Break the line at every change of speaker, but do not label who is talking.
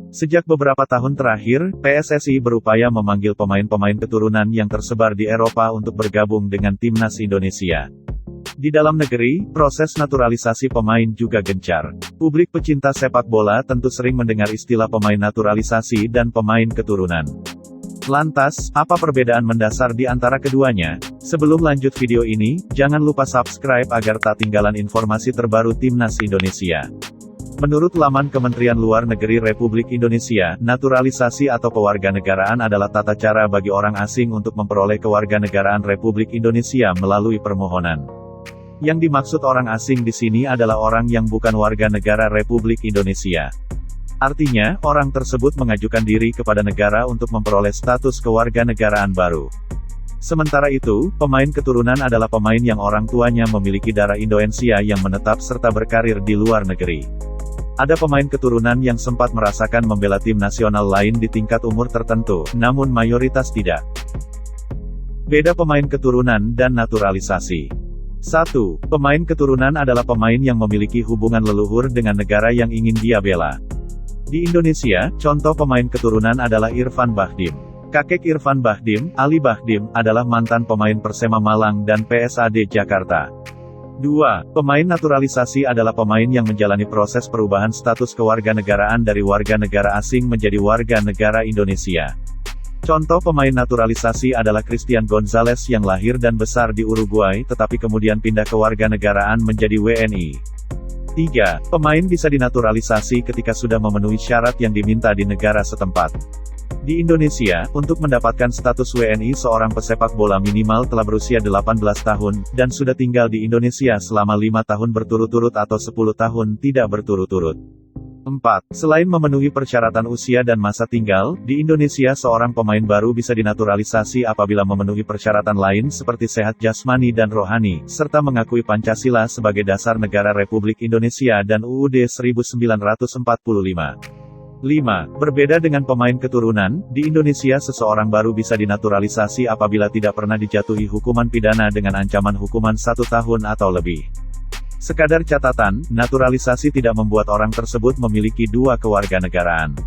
Sejak beberapa tahun terakhir, PSSI berupaya memanggil pemain-pemain keturunan yang tersebar di Eropa untuk bergabung dengan timnas Indonesia. Di dalam negeri, proses naturalisasi pemain juga gencar. Publik pecinta sepak bola tentu sering mendengar istilah pemain naturalisasi dan pemain keturunan. Lantas, apa perbedaan mendasar di antara keduanya? Sebelum lanjut video ini, jangan lupa subscribe agar tak tinggalan informasi terbaru Timnas Indonesia. Menurut laman Kementerian Luar Negeri Republik Indonesia, naturalisasi atau kewarganegaraan adalah tata cara bagi orang asing untuk memperoleh kewarganegaraan Republik Indonesia melalui permohonan. Yang dimaksud orang asing di sini adalah orang yang bukan warga negara Republik Indonesia. Artinya, orang tersebut mengajukan diri kepada negara untuk memperoleh status kewarganegaraan baru. Sementara itu, pemain keturunan adalah pemain yang orang tuanya memiliki darah Indonesia yang menetap serta berkarir di luar negeri. Ada pemain keturunan yang sempat merasakan membela tim nasional lain di tingkat umur tertentu, namun mayoritas tidak. Beda pemain keturunan dan naturalisasi. 1. Pemain keturunan adalah pemain yang memiliki hubungan leluhur dengan negara yang ingin dia bela. Di Indonesia, contoh pemain keturunan adalah Irfan Bahdim. Kakek Irfan Bahdim, Ali Bahdim, adalah mantan pemain Persema Malang dan PSAD Jakarta. 2. Pemain naturalisasi adalah pemain yang menjalani proses perubahan status kewarganegaraan dari warga negara asing menjadi warga negara Indonesia. Contoh pemain naturalisasi adalah Christian Gonzalez yang lahir dan besar di Uruguay tetapi kemudian pindah kewarganegaraan menjadi WNI. 3. Pemain bisa dinaturalisasi ketika sudah memenuhi syarat yang diminta di negara setempat. Di Indonesia, untuk mendapatkan status WNI seorang pesepak bola minimal telah berusia 18 tahun, dan sudah tinggal di Indonesia selama 5 tahun berturut-turut atau 10 tahun tidak berturut-turut. 4. Selain memenuhi persyaratan usia dan masa tinggal, di Indonesia seorang pemain baru bisa dinaturalisasi apabila memenuhi persyaratan lain seperti sehat jasmani dan rohani, serta mengakui Pancasila sebagai dasar negara Republik Indonesia dan UUD 1945. 5. Berbeda dengan pemain keturunan, di Indonesia seseorang baru bisa dinaturalisasi apabila tidak pernah dijatuhi hukuman pidana dengan ancaman hukuman 1 tahun atau lebih. Sekadar catatan, naturalisasi tidak membuat orang tersebut memiliki 2 kewarganegaraan.